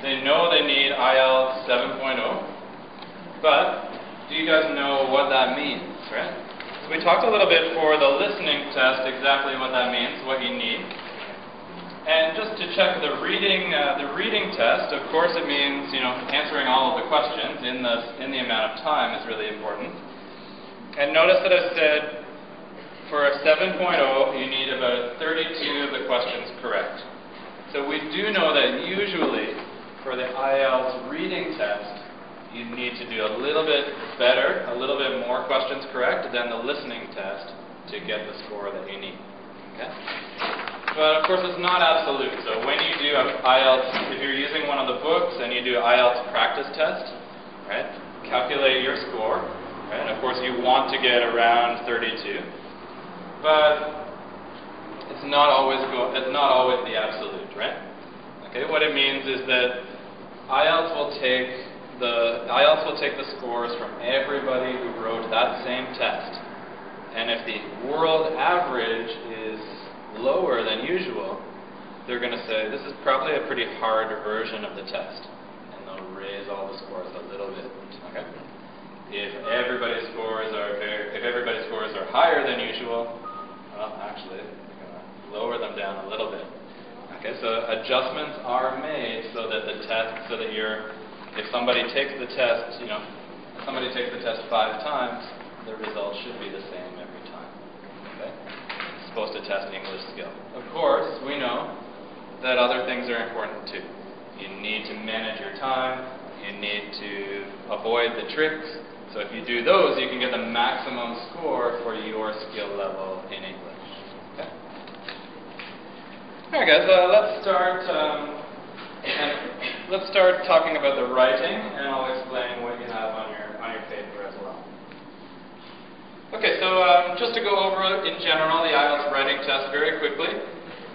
They know they need IELTS 7.0, but do you guys know what that means, right? So we talked a little bit for the listening test exactly what that means, what you need. And just to check the reading test, of course it means, answering all of the questions in the amount of time is really important. And notice that I said for a 7.0 you need about 32 of the questions correct. So we do know that usually for the IELTS reading test you need to do a little bit better, a little bit more questions correct than the listening test to get the score that you need. Okay? But of course it's not absolute. So when you do IELTS, if you're using one of the books and you do IELTS practice test, right? Calculate your score, right? Of course you want to get around 32, but it's not always the absolute, right? Okay, what it means is that IELTS will take the scores from everybody who wrote that same test. And if the world average is lower than usual, they're going to say this is probably a pretty hard version of the test, and they'll raise all the scores a little bit. Okay? If everybody's scores are higher than usual, well, actually, they're going to lower them down a little bit. Okay, so adjustments are made so that if somebody takes the test, if somebody takes the test 5 times, the results should be the same every time. Okay? It's supposed to test English skill. Of course, we know that other things are important too. You need to manage your time. You need to avoid the tricks. So if you do those, you can get the maximum score for your skill level in English. Okay? All right, guys. Let's start talking about the writing, and I'll explain what you have on your paper as well. Okay, so just to go over in general the IELTS writing test very quickly.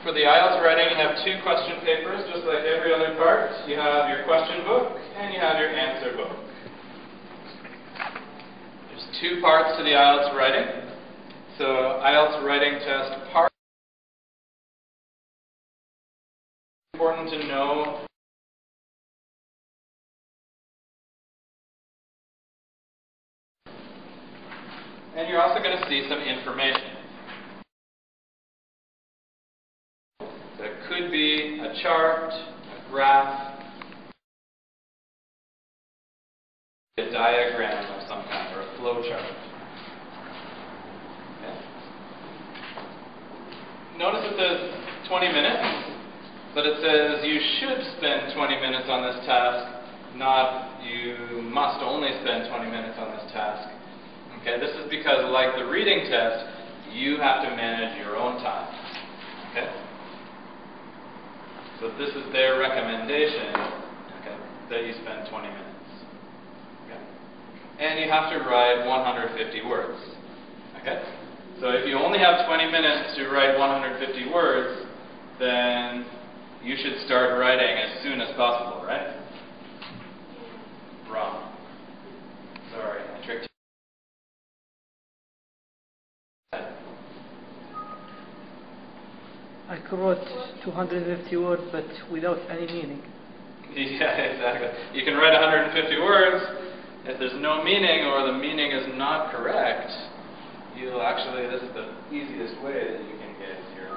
For the IELTS writing, you have 2 question papers, just like every other part. You have your question book, and you have your answer book. There's 2 parts to the IELTS writing. So IELTS writing test part. Important to know. And you're also going to see some information. So it could be a chart, a graph, a diagram of some kind, or a flow chart. Okay. Notice it says 20 minutes, but it says you should spend 20 minutes on this task, not you must only spend 20 minutes on this task. Okay, this is because, like the reading test, you have to manage your own time. Okay? So this is their recommendation, okay, that you spend 20 minutes. Okay? And you have to write 150 words. Okay? So if you only have 20 minutes to write 150 words, then you should start writing as soon as possible, right? Wrong. Sorry, I tricked you. I wrote 250 words, but without any meaning. Yeah, exactly. You can write 150 words. If there's no meaning, or the meaning is not correct, you'll actually. This is the easiest way that you can get zero.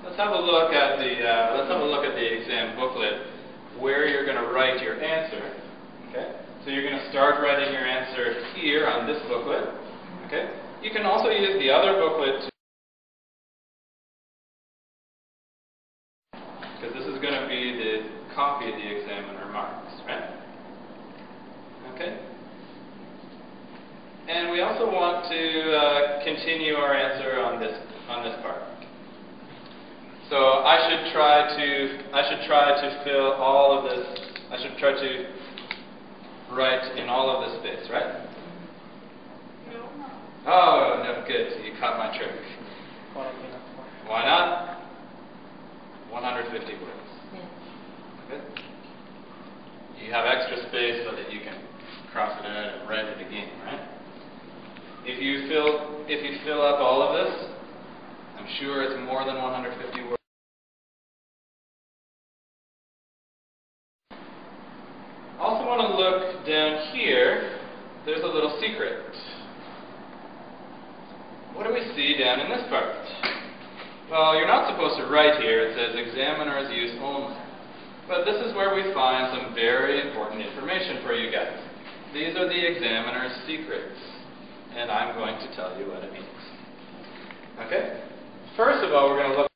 Let's have a look at the exam booklet where you're going to write your answer. Okay. So you're going to start writing your answer here on this booklet. Okay. You can also use the other booklet to. Because this is going to be the copy of the examiner marks, right? Okay? And we also want to continue our answer on this part. So I should try to fill all of this. I should try to write in all of this space, right? No. Oh, no, good. So you caught my trick. Why not? 150 words. Yes. Good. You have extra space so that you can cross it out and write it again, right? If you fill up all of this, I'm sure it's more than 150 words. down here, there's a little secret. What do we see down in this part? Well, you're not supposed to write here. It says examiner's use only. But this is where we find some very important information for you guys. These are the examiner's secrets, and I'm going to tell you what it means. Okay? First of all, we're going to look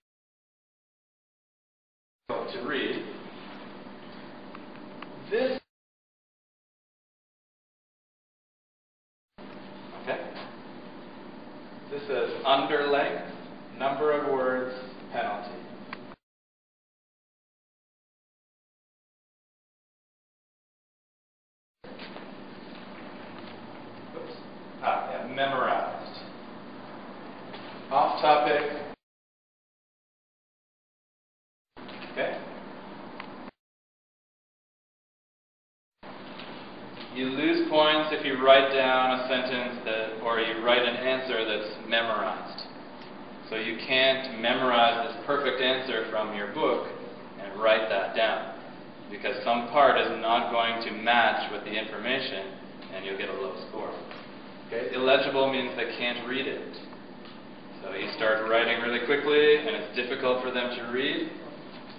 to read. This. Okay? This says under length, number of words, penalty. Oops. Yeah, memorized. Off topic. Okay? You lose points if you write down a sentence or you write an answer that's memorized. So you can't memorize this perfect answer from your book and write that down, because some part is not going to match with the information and you'll get a low score. Okay? Illegible means they can't read it. So you start writing really quickly and it's difficult for them to read.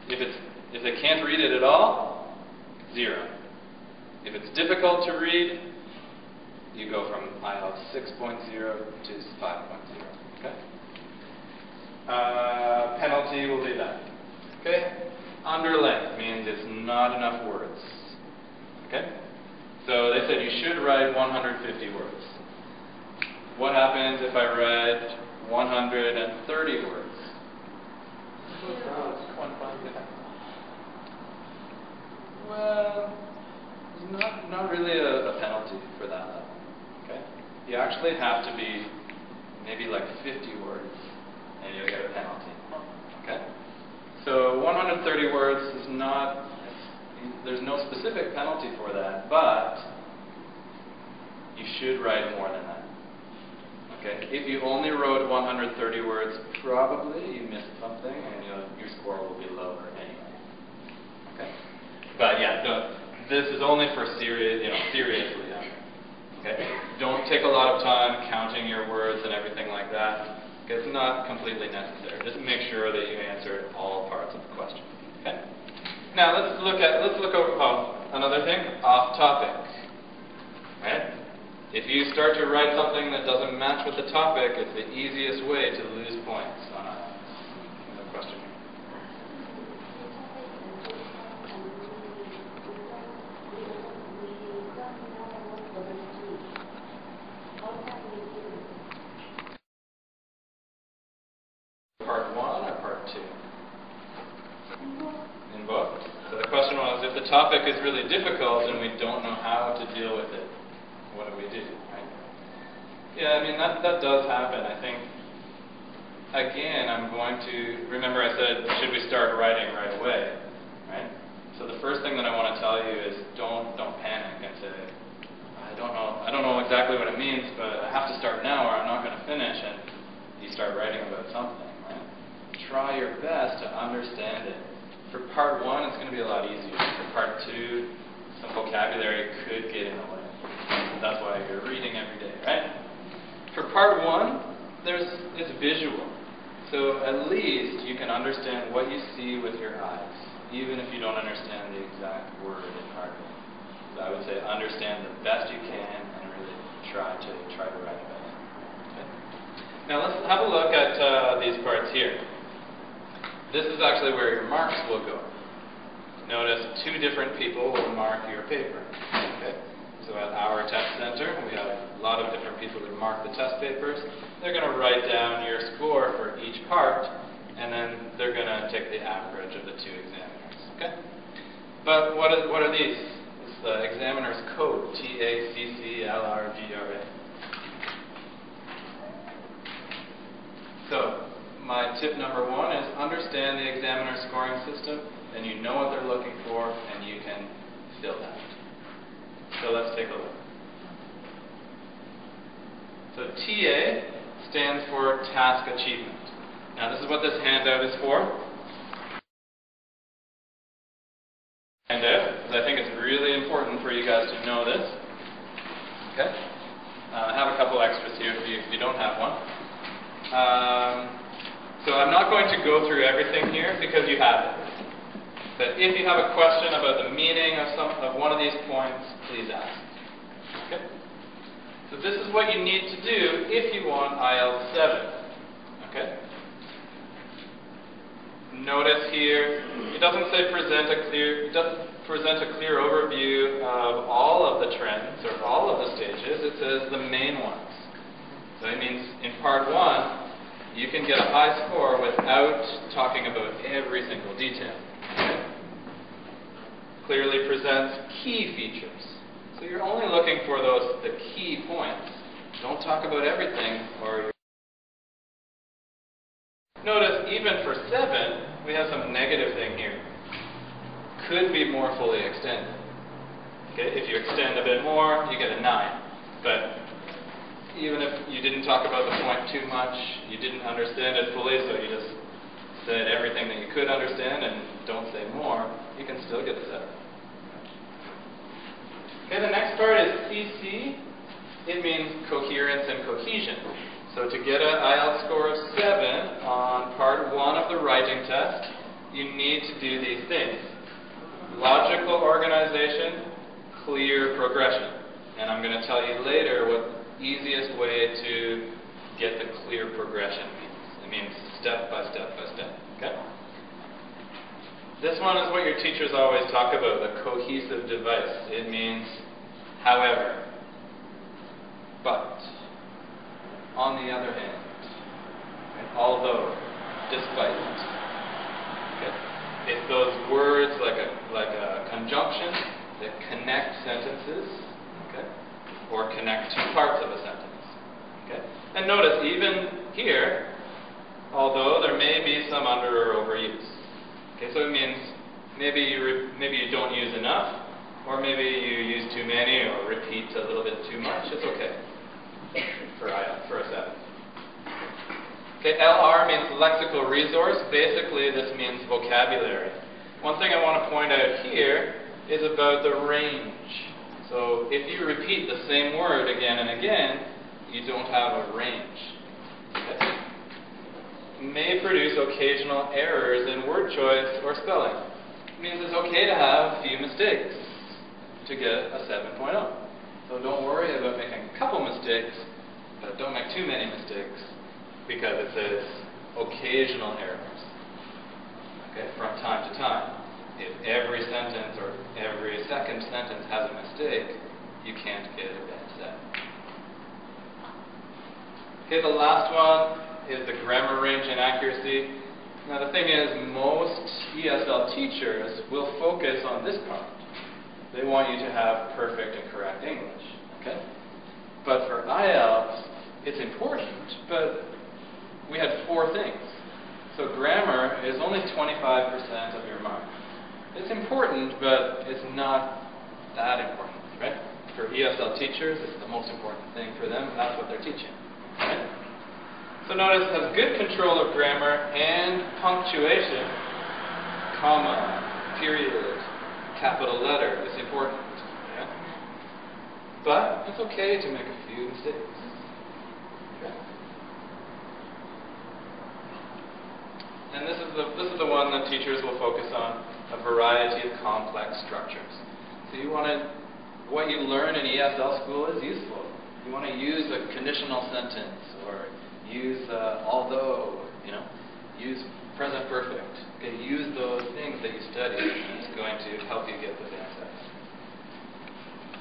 If they can't read it at all, 0. If it's difficult to read, you go from IELTS 6.0 to 5.0. Okay? Penalty will be that. Okay? Under length means it's not enough words. Okay? So they said you should write 150 words. What happens if I write 130 words? Well, not really a penalty for that level. Okay? You actually have to be maybe like 50 words and you'll get a penalty. Okay? So 130 words is not, there's no specific penalty for that, but you should write more than that. Okay? If you only wrote 130 words, probably you missed something and your score will be lower anyway. Okay? But yeah, this is only for seriously. Okay? Don't take a lot of time counting your words and everything like that. It's not completely necessary. Just make sure that you answered all parts of the question. Okay? Now let's look at another thing, off topic. Right? If you start to write something that doesn't match with the topic, it's the easiest way to lose points on a question. Part 1 or part 2? In both. So the question was, if the topic is really difficult and we don't know how to deal with it, what do we do? Right? Yeah, I mean, that does happen. I think, again, I'm going to, remember I said, should we start writing right away? Right? So the first thing that I want to tell you is don't panic and say, I don't know exactly what it means, but I have to start now or I'm not going to finish, and you start writing about something. Right? Try your best to understand it. For part 1, it's going to be a lot easier. For part 2, some vocabulary could get in the way. That's why you're reading every day, right? For part 1, it's visual. So at least you can understand what you see with your eyes, even if you don't understand the exact word in part 1. So I would say understand the best you can and really try to write it better. Okay? Now let's have a look at these parts here. This is actually where your marks will go. Notice 2 different people will mark your paper. Okay? So at our test center, we have a lot of different people who mark the test papers. They're going to write down your score for each part, and then they're going to take the average of the 2 examiners. Okay? But what are these? It's the examiner's code, TACCLRGRA. So, my tip number 1 is understand the examiner's scoring system, and you know what they're looking for, and you can fill that. So let's take a look. So TA stands for task achievement. Now this is what this handout is for. Handout, because I think it's really important for you guys to know this. Okay? I have a couple extras here if you don't have one. So I'm not going to go through everything here because you have it. But if you have a question about the meaning of one of these points, please ask. Okay? So this is what you need to do if you want IELTS 7. Okay? Notice here, it doesn't say it doesn't present a clear overview of all of the trends or all of the stages. It says the main ones. So it means in part 1, you can get a high score without talking about every single detail. Okay? Clearly presents key features. So you're only looking for the key points. Don't talk about everything or notice even for 7, we have some negative thing here. Could be more fully extended. Okay? If you extend a bit more, you get a 9. But even if you didn't talk about the point too much, you didn't understand it fully, so you just said everything that you could understand and don't say more, you can still get a 7. Okay, the next part is CC. It means coherence and cohesion. So to get an IELTS score of 7 on part 1 of the writing test, you need to do these things. Logical organization, clear progression. And I'm going to tell you later what the easiest way to get the clear progression means. It means step by step by step. Okay? This one is what your teachers always talk about, the cohesive device. It means however, but, on the other hand, and although, despite. Okay? It's those words like a conjunction that connect sentences, okay, or connect two parts of a sentence. Okay? And notice even here, although there may be some under or overuse. Okay, so it means maybe you don't use enough, or maybe you use too many or repeat a little bit too much. It's okay for a 7. Okay, LR means lexical resource. Basically, this means vocabulary. One thing I want to point out here is about the range. So if you repeat the same word again and again, you don't have a range. Okay? May produce occasional errors in word choice or spelling. It means it's okay to have a few mistakes to get a 7.0. So don't worry about making a couple mistakes, but don't make too many mistakes because it says occasional errors. Okay, from time to time. If every sentence or every second sentence has a mistake, you can't get a bad 7. Okay, the last one is the grammar range and accuracy. Now the thing is, most ESL teachers will focus on this part. They want you to have perfect and correct English. Okay? But for IELTS, it's important, but we had 4 things. So grammar is only 25% of your mark. It's important, but it's not that important, right? For ESL teachers, it's the most important thing for them, and that's what they're teaching. Right? So notice it has good control of grammar and punctuation, comma, period, capital letter is important. Okay? But it's okay to make a few mistakes. Okay? And this is the one that teachers will focus on, a variety of complex structures. So you want to, what you learn in ESL school is useful. You want to use a conditional sentence or use although, use present perfect. Okay, use those things that you study, and it's going to help you get the answers.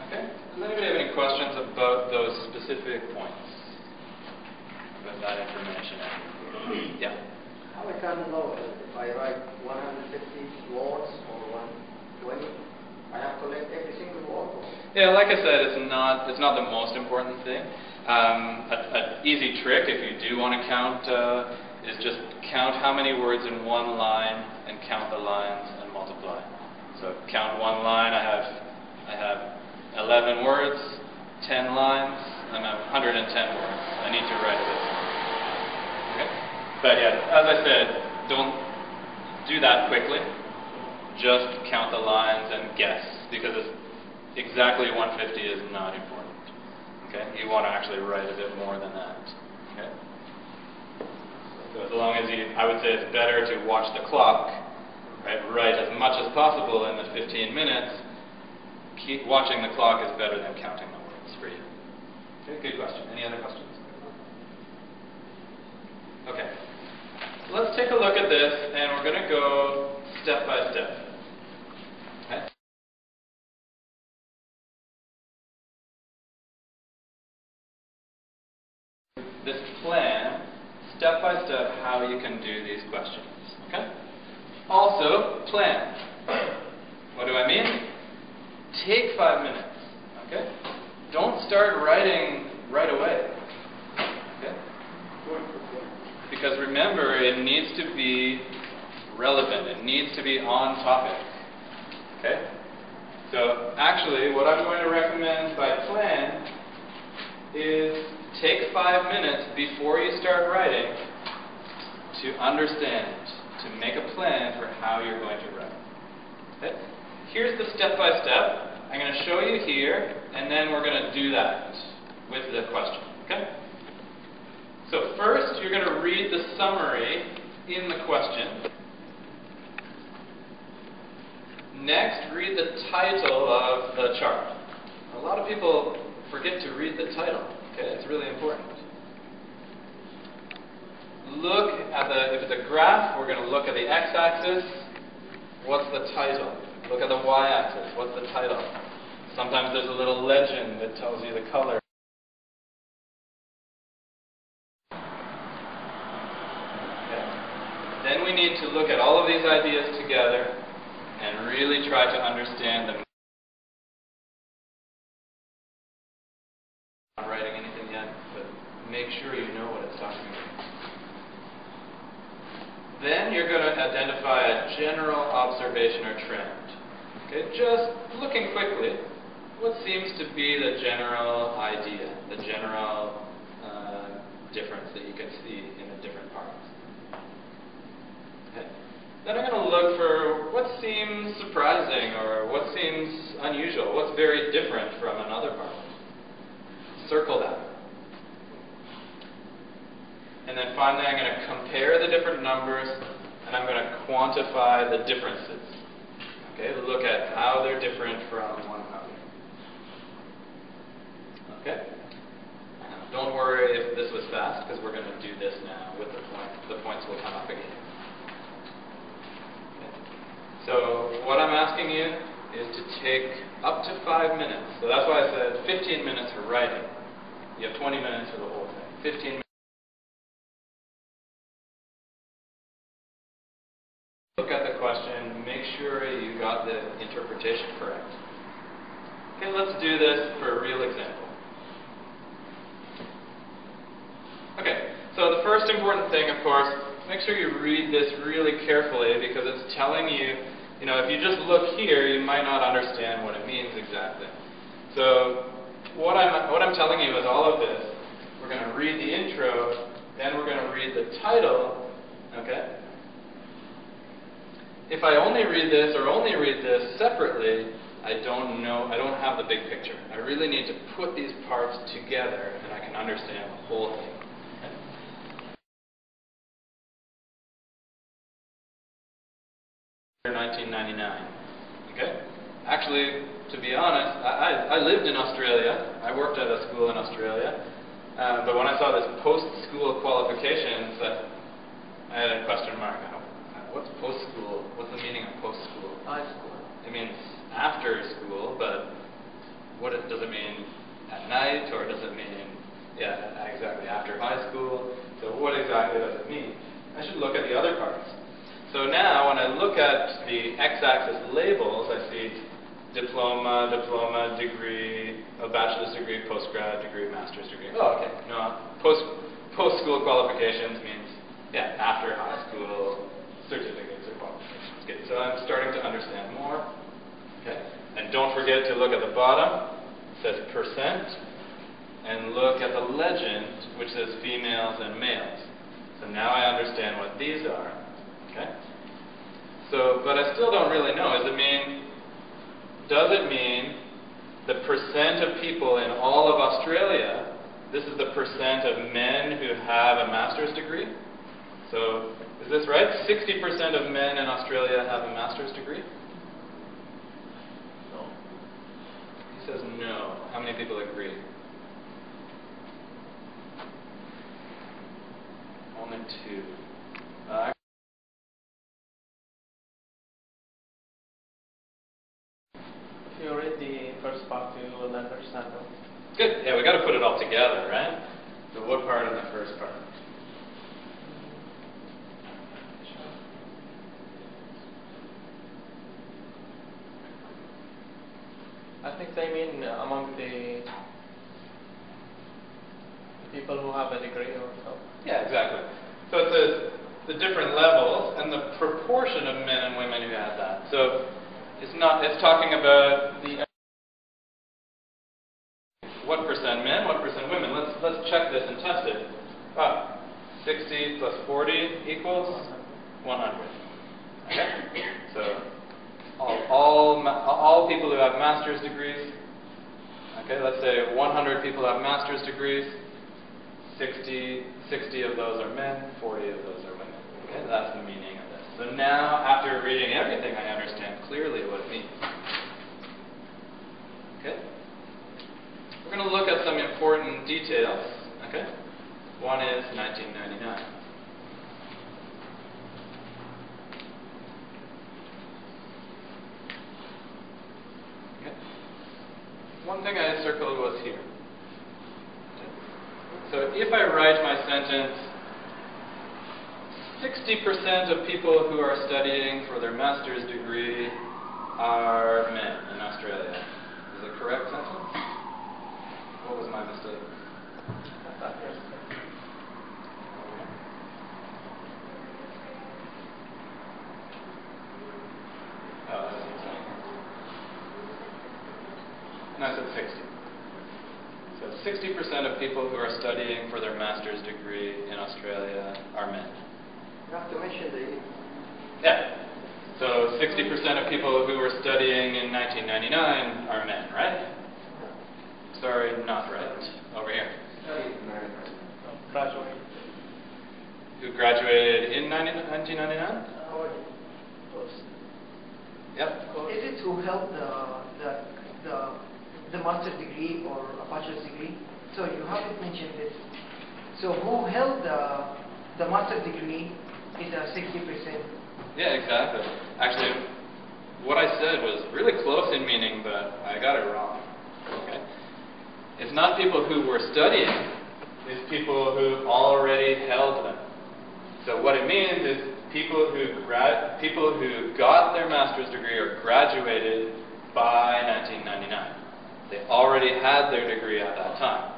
Okay? Does anybody have any questions about those specific points? About that information? Yeah. How I can know if I write 150 words or 120? I have to collect every single word? Yeah, like I said, it's not the most important thing. An easy trick, if you do want to count, is just count how many words in one line and count the lines and multiply. So count one line, I have 11 words, 10 lines, I'm at 110 words. I need to write a bit more. Okay? But yeah, as I said, don't do that quickly. Just count the lines and guess, because it's exactly 150 is not important. Okay? You want to actually write a bit more than that. Okay? So as long as I would say it's better to watch the clock, right? Write as much as possible in the 15 minutes. Keep watching the clock is better than counting the words for you. Okay, good question. Any other questions? Okay. So let's take a look at this, and we're going to go step by step. Okay? This plan, step by step, how you can do these questions. Okay? Also, plan. What do I mean? Take 5 minutes. Okay? Don't start writing right away. Okay? Because remember, it needs to be relevant. It needs to be on topic. Okay? So actually, what I'm going to recommend by plan is take 5 minutes before you start writing to understand, to make a plan for how you're going to write. Okay? Here's the step-by-step. I'm going to show you here, and then we're going to do that with the question. Okay? So first, you're going to read the summary in the question. Next, read the title of the chart. A lot of people forget to read the title. Okay, it's really important. Look at if it's a graph, we're going to look at the x-axis. What's the title? Look at the y-axis. What's the title? Sometimes there's a little legend that tells you the color. Okay. Then we need to look at all of these ideas together and really try to understand them. I'm not writing anything yet, but make sure you know what it's talking about. Then you're going to identify a general observation or trend. Okay, just looking quickly, what seems to be the general idea, the general difference that you can see in the different parts. Okay. Then I'm going to look for what seems surprising or what seems unusual, what's very different from another part. Circle that. And then finally I'm going to compare the different numbers and I'm going to quantify the differences. Okay, look at how they're different from one another. Okay? Don't worry if this was fast because we're going to do this now with the points. The points will come up again. Okay. So what I'm asking you is to take up to 5 minutes. So that's why I said 15 minutes for writing. You have 20 minutes for the whole thing. 15 minutes. Look at the question, make sure you got the interpretation correct. Okay, let's do this for a real example. Okay, so the first important thing, of course, make sure you read this really carefully because it's telling you, if you just look here, you might not understand what it means exactly. So what I'm telling you is all of this. We're going to read the intro, then we're going to read the title, okay? If I only read this or only read this separately, I don't have the big picture. I really need to put these parts together and I can understand the whole thing. Okay? 1999. Okay? Actually, to be honest, I lived in Australia. I worked at a school in Australia. But when I saw this post-school qualifications, I had a question mark. What's post-school? What's the meaning of post-school? High school. It means after school, but does it mean at night, or does it mean, exactly, after high school? So what exactly does it mean? I should look at the other parts. So now when I look at the x-axis labels, I see diploma, degree, a bachelor's degree, postgrad degree, master's degree. Oh, okay. No, post-school qualifications means, after high school, certificates or qualifications. Okay, so I'm starting to understand more. Okay, and don't forget to look at the bottom. It says percent, and look at the legend, which says females and males. So now I understand what these are. Okay. So, but I still don't really know. Does it mean the percent of people in all of Australia, this is the percent of men who have a master's degree. So, is this right? 60% of men in Australia have a master's degree? No. He says no. How many people agree? Only 2. If you read the first part, you will understand. Good. Yeah, we got to put it all together, right? So what part in the first part? I think they mean among the people who have a degree or so. Yeah, exactly. So it says the different levels and the proportion of men and women who have that. So it's talking about the what percent men, what percent women. Let's check this and test it. 60 plus 40 equals 100. Okay? So all people who have master's degrees. Okay, let's say 100 people have master's degrees. 60 of those are men, 40 of those are women. Okay, that's the meaning of this. So now, after reading everything, I understand clearly what it means. Okay? We're going to look at some important details. Okay? One is 1999. Okay? One thing I circled was here. So if I write my sentence, 60% of people who are studying for their master's degree are men in Australia. Is it a correct sentence? What was my mistake? Oh, that's insane. No, I said 60. So 60% of people who are studying for their master's degree in Australia are men. You have to mention the... Yeah. So 60% of people who were studying in 1999 are men, right? Sorry, not right. Over here. Graduate. Who graduated in 1999? Yep. Is it who held the master's degree or a bachelor's degree? So you haven't mentioned this. So who held the master's degree is 60%. Yeah, exactly. Actually, what I said was really close in meaning, but I got it wrong. Okay? It's not people who were studying, it's people who already held them. So what it means is people who got their master's degree or graduated by 1999. They already had their degree at that time.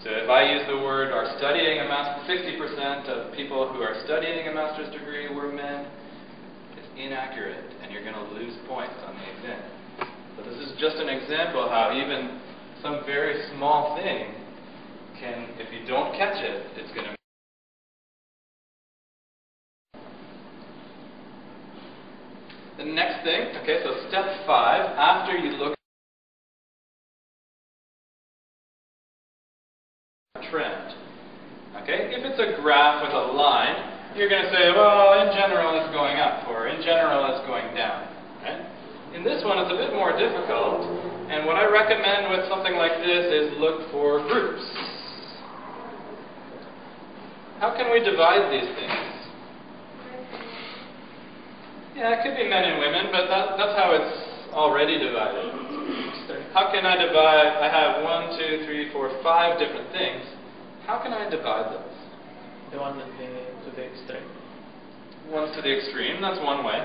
So if I use the word are studying a master's, 60% of people who are studying a master's degree were men, it's inaccurate and you're going to lose points on the exam. But this is just an example how even some very small thing can, if you don't catch it, it's going to... The next thing, okay, so step 5, after you look at the trend, okay, if it's a graph with a line, you're going to say, well, in general it's going up, or in general it's going down, right? In this one, it's a bit more difficult, and what I recommend with something like this is look for groups. How can we divide these things? Yeah, it could be men and women, but that's how it's already divided. How can I divide? I have 1, 2, 3, 4, 5 different things. How can I divide those? The one to the extreme. One's to the extreme, that's one way.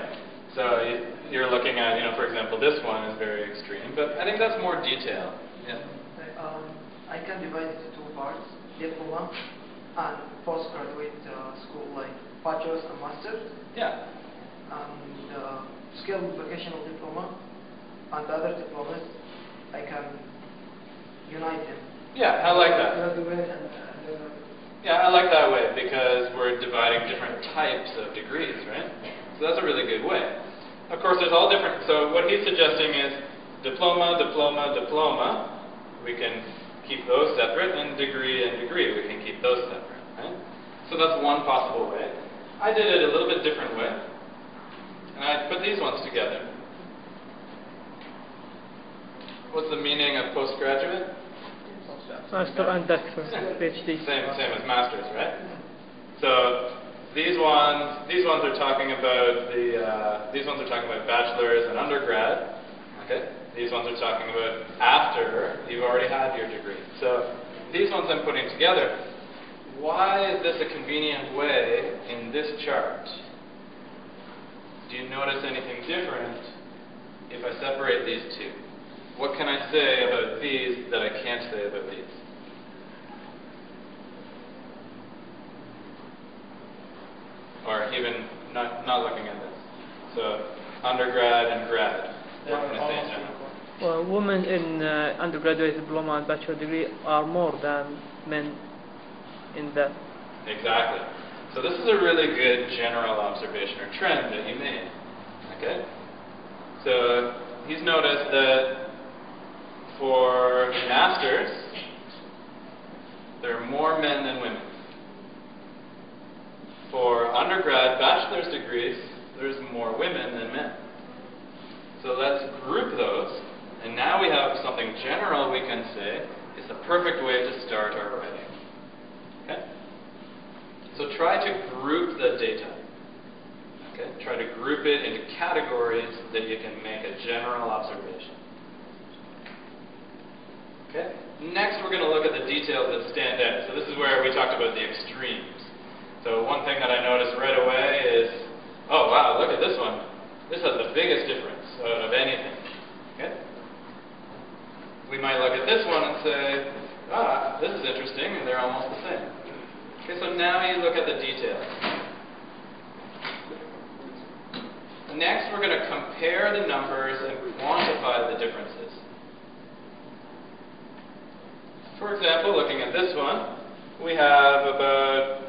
So you're looking at, for example, this one is very extreme, but I think that's more detail. Yeah. I can divide it into 2 parts, diploma and postgraduate school, like bachelor's and master's. Yeah. And skilled vocational diploma and other diplomas, I can unite them. Yeah, I like that. Graduate and Yeah, I like that way because we're dividing different types of degrees, right? So that's a really good way. Of course, there's all different. So what he's suggesting is diploma, diploma, diploma, we can keep those separate, and degree, we can keep those separate. Right? So that's one possible way. I did it a little bit different way, and I put these ones together. What's the meaning of postgraduate? Master and Doctor, PhD. Same as masters, right? So these ones are talking about bachelor's and undergrad. Okay. These ones are talking about after you've already had your degree. So these ones I'm putting together. Why is this a convenient way in this chart? Do you notice anything different if I separate these two? What can I say about these that I can't say about these? Or even not looking at this. So undergrad and grad. What can I say in general? Well, women in undergraduate diploma and bachelor degree are more than men in that. Exactly. So this is a really good general observation or trend that he made. Okay? So he's noticed that for masters, there are more men than women. For undergrad bachelor's degrees, there's more women than men. So let's group those, and now we have something general we can say is the perfect way to start our writing. Okay? So try to group the data. Okay? Try to group it into categories that you can make a general observation. Okay? Next, we're going to look at the details that stand out. So this is where we talked about the extremes. So one thing that I noticed right away is, oh wow, look at this one. This has the biggest difference of anything. Okay? We might look at this one and say, this is interesting, and they're almost the same. Okay, so now you look at the details. Next, we're going to compare the numbers and quantify the differences. For example, looking at this one, we have about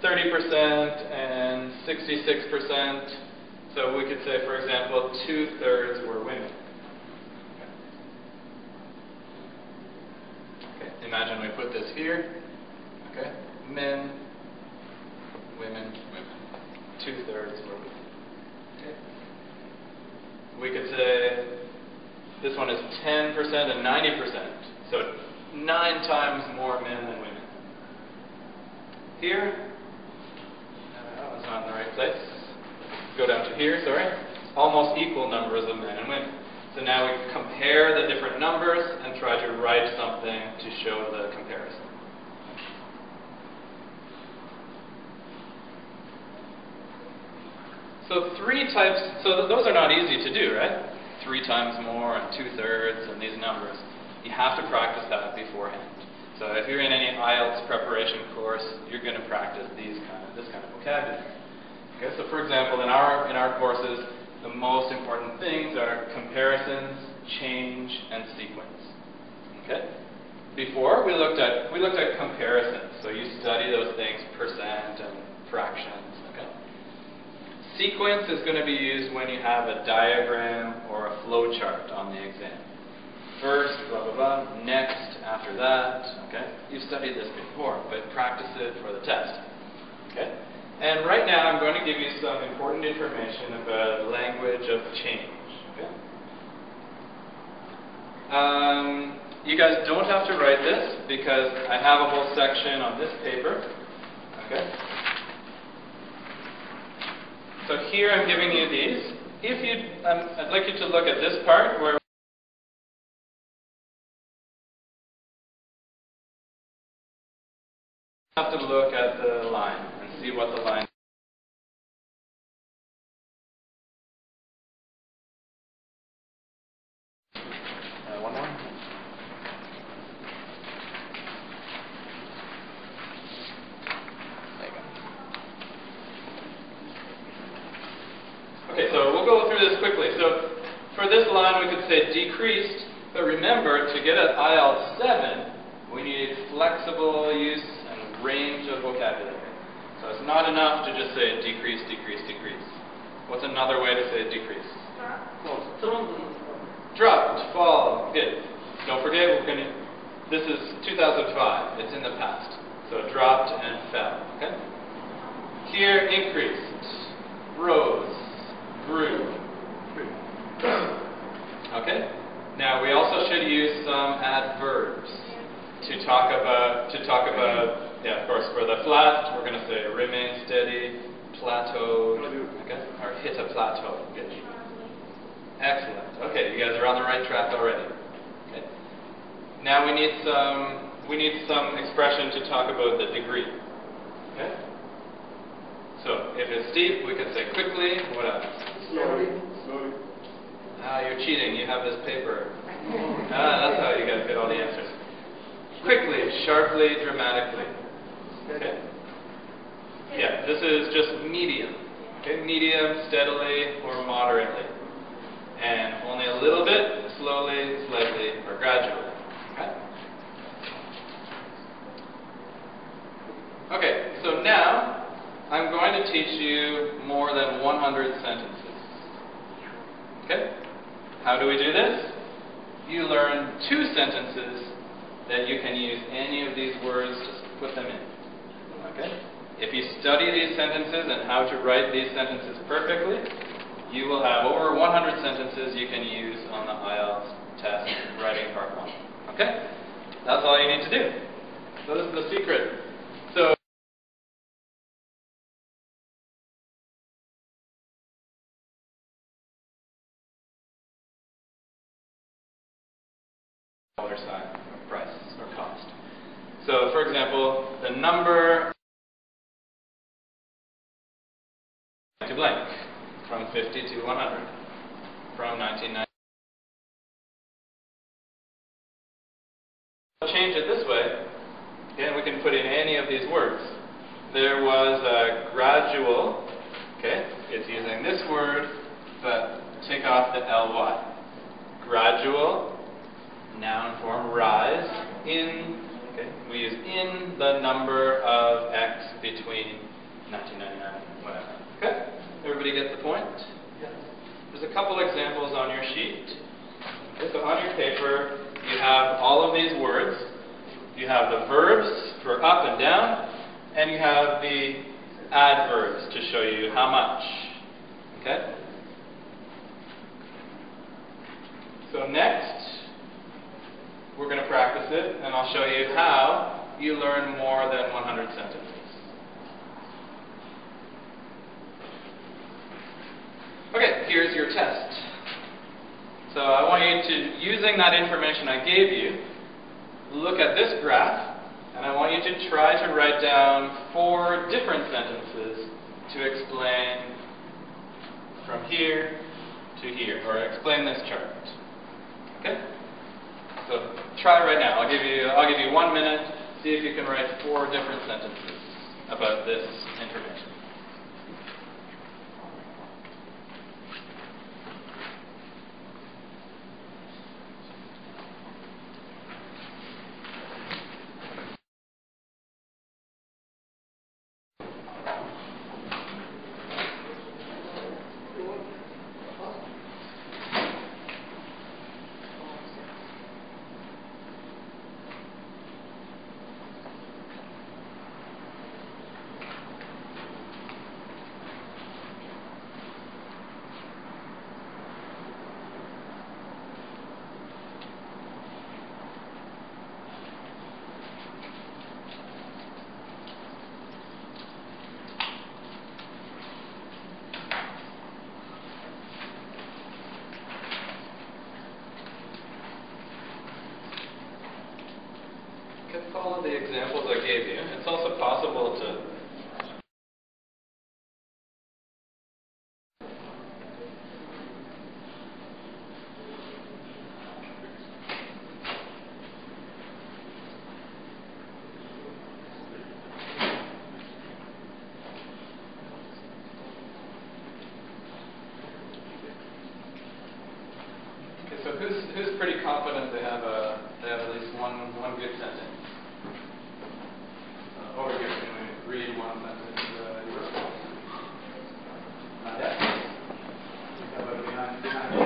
30% and 66%. So we could say, for example, 2/3 were women. Okay. Imagine we put this here. Okay. Men, women, women. 2/3 were women. Okay. We could say this one is 10% and 90%. So 9 times more men than women. Here, that was not in the right place. Go down to here, sorry. Almost equal numbers of men and women. So now we compare the different numbers and try to write something to show the comparison. So those are not easy to do, right? 3 times more and 2/3 and these numbers. You have to practice that beforehand. So if you're in any IELTS preparation course, you're going to practice this kind of vocabulary. Okay, so for example, in our courses, the most important things are comparisons, change, and sequence. Okay? Before we looked at comparisons. So you study those things, percent and fractions. Okay? Sequence is going to be used when you have a diagram or a flow chart on the exam. First, blah blah blah, next, after that. Okay? You've studied this before, but practice it for the test. Okay? And right now I'm going to give you some important information about language of change. Okay? You guys don't have to write this because I have a whole section on this paper. Okay? So here I'm giving you these. I'd like you to look at this part where you have to look at the line and see what the line is. One more. There you go. Okay, so we'll go through this quickly. So for this line we could say decreased, but remember to get an IELTS 7 we need flexible use and range of vocabulary. So it's not enough to just say decrease, decrease, decrease. What's another way to say decrease? Dropped, fall, good. Don't forget, this is 2005, it's in the past. So dropped and fell, okay? Here, increased, rose, grew. Okay? Now we also should use some adverbs to talk about, yeah, of course, for the flat, we're going to say remain steady, plateaued, okay? Or hit a plateau. Good. Excellent. Okay, you guys are on the right track already. Okay. Now we need some expression to talk about the degree. Okay? So if it's steep, we can say quickly. What else? Slowly. Ah, you're cheating. You have this paper. That's how you guys get all the answers. Quickly, sharply, dramatically. Okay? Yeah, this is just medium. Okay? Medium, steadily, or moderately. And only a little bit, slowly, slightly, or gradually. Okay? Okay, so now I'm going to teach you more than 100 sentences. Okay? How do we do this? You learn 2 sentences that you can use any of these words, just put them in. Okay? If you study these sentences and how to write these sentences perfectly, you will have over 100 sentences you can use on the IELTS test writing part 1. Okay? That's all you need to do. So this is the secret. So dollar sign or price or cost. So for example, the number to blank from 50 to 100 from 1990. Change it this way. Again, we can put in any of these words. There was a gradual, okay, it's using this word, but take off the ly. Gradual, noun form, rise, in, okay, we use in the number of x between 1999 and whatever. Okay? Everybody gets the point? Yes. There's a couple examples on your sheet. Okay, so on your paper, you have all of these words. You have the verbs for up and down, and you have the adverbs to show you how much. Okay? So next, we're going to practice it, and I'll show you how you learn more than 100 sentences. Okay, here's your test. So I want you to, using that information I gave you, look at this graph, and I want you to try to write down 4 different sentences to explain from here to here, or explain this chart. Okay? So try right now. I'll give you 1 minute. See if you can write 4 different sentences about this information. Follow the examples I gave you. It's also possible to so who's pretty confident they have at least one good sentence? Over here, can we read one sentence? Not yet. How about behind you?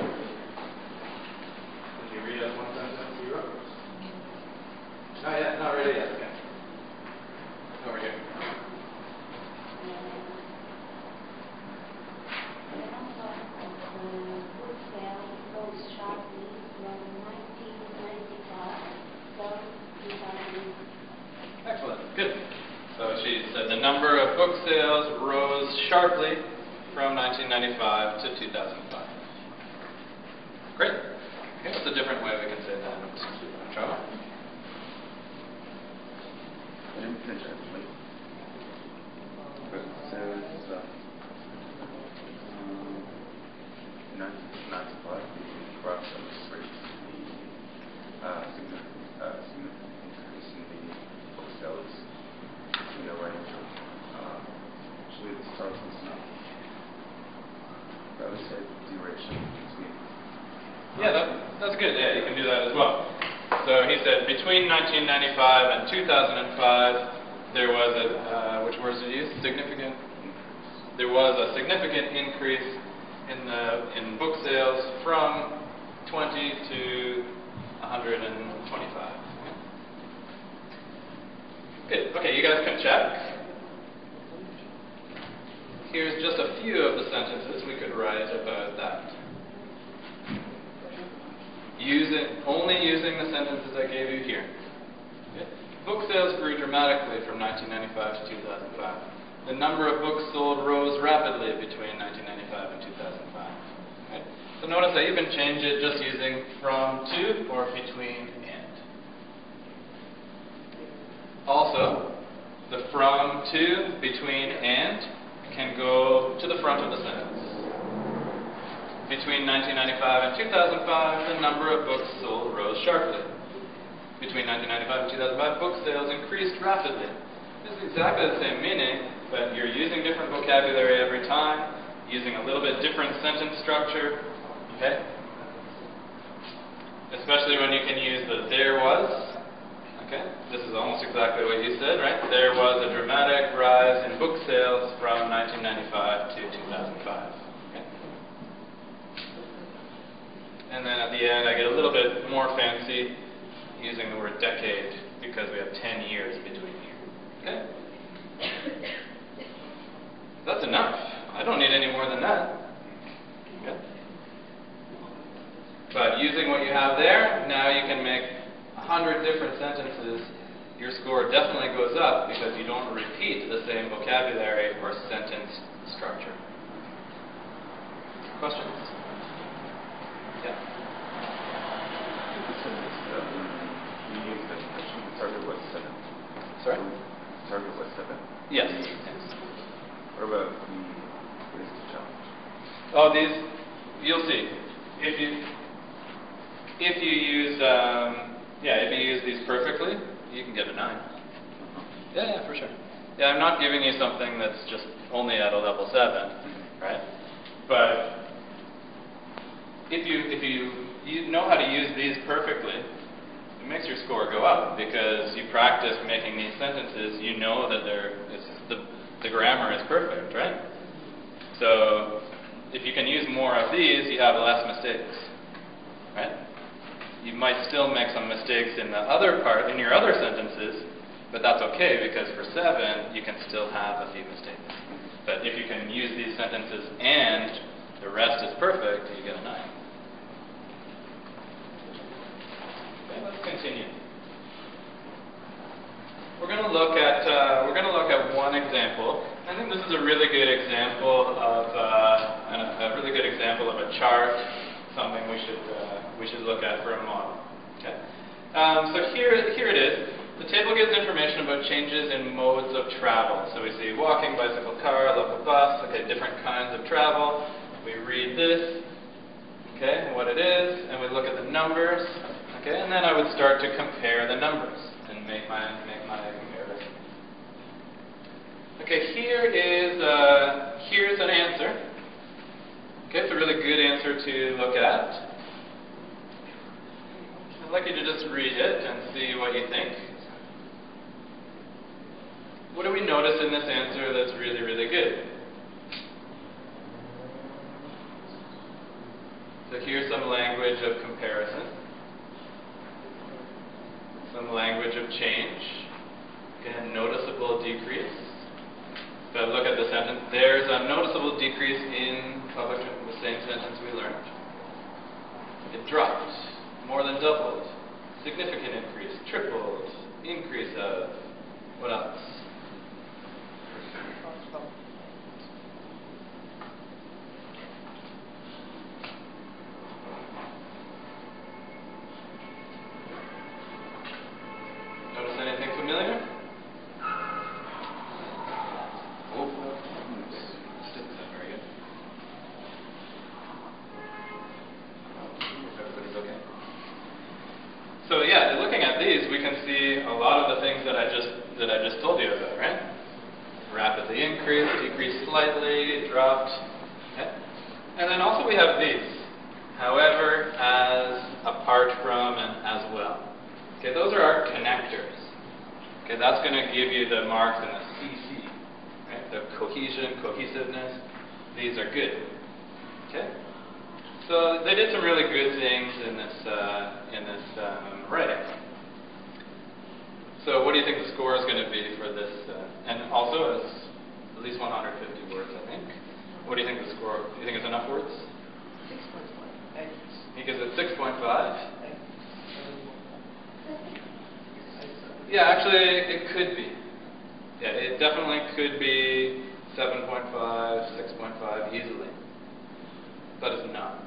book sales rose sharply from 1995 to 2000. Excellent. Good. So she said the number of book sales rose sharply from 1995 to 2005. Great. Okay, what's a different way we can say that? Trauma? I didn't finish actually. But it says, in 1995, the graph demonstrates the significant increase in the book sales in the range of, actually it starts with now. I would say duration between. Yeah, that's good. Yeah, you can do that as well. So he said between 1995 and 2005, there was a, which words did he use? Significant. There was a significant increase in book sales from 20 to 125. Good. Okay, you guys can check. Here's just a few of the sentences we could write about that. Only using the sentences I gave you here. Okay. Book sales grew dramatically from 1995 to 2005. The number of books sold rose rapidly between 1995 and 2005. Okay. So notice I even change it just using from to or between and. Also, the from to, between and can go to the front of the sentence. Between 1995 and 2005, the number of books sold rose sharply. Between 1995 and 2005, book sales increased rapidly. This is exactly the same meaning, but you're using different vocabulary every time, using a little bit different sentence structure, okay? Especially when you can use the there was, okay? This is almost exactly what you said, right? There was a dramatic rise in book sales from 1995 to 2005. And then at the end, I get a little bit more fancy using the word decade because we have 10 years between here. Okay? That's enough. I don't need any more than that. Okay? But using what you have there, now you can make 100 different sentences. Your score definitely goes up because you don't repeat the same vocabulary or sentence structure. Questions? Yeah. You use the expression, the target was 7. Sorry? The target was 7. Yes. What about what is the challenge? Oh, these, you'll see. If you use if you use these perfectly, you can get a 9. Yeah, for sure. Yeah, I'm not giving you something that's just only at a level 7, right? But if you know how to use these perfectly, it makes your score go up because you practice making these sentences. You know that the grammar is perfect, right? So if you can use more of these, you have less mistakes, right? You might still make some mistakes in the other part, in your other sentences, but that's okay because for 7 you can still have a few mistakes. But if you can use these sentences and the rest is perfect, you get a 9. Let's continue. We're going to look at one example. I think this is a really good example of a chart, something we should look at for a model. Okay. So here it is. The table gives information about changes in modes of travel. So we see walking, bicycle, car, local bus. Okay, different kinds of travel. We read this. Okay, and what it is, and we look at the numbers. Okay, and then I would start to compare the numbers and make my comparison. Okay, here's an answer. Okay, it's a really good answer to look at. I'd like you to just read it and see what you think. What do we notice in this answer that's really, really good? So here's some language of comparison. Some language of change. Again, noticeable decrease. But look at the sentence. There's a noticeable decrease in public transport. The same sentence we learned. It dropped, more than doubled, significant increase, tripled, increase of, what else? Notice anything familiar? Oh, didn't sound very good. Everybody's okay. So yeah, looking at these, we can see a lot of the things that I just told you about, right? Rapidly increased, decreased slightly, dropped. Okay? And then also we have these. However, as, apart from, and as well. Okay, those are our connectors. Okay, that's going to give you the marks in the CC. Right? The cohesion, cohesiveness. These are good. Okay? So they did some really good things in this writing. So what do you think the score is going to be for this? And also it's at least 150 words, I think. What do you think the score? Do you think it's enough words? 6.5. He gives it 6.5. Yeah, actually it could be. Yeah, it definitely could be 7.5, 6.5 easily. But it's not.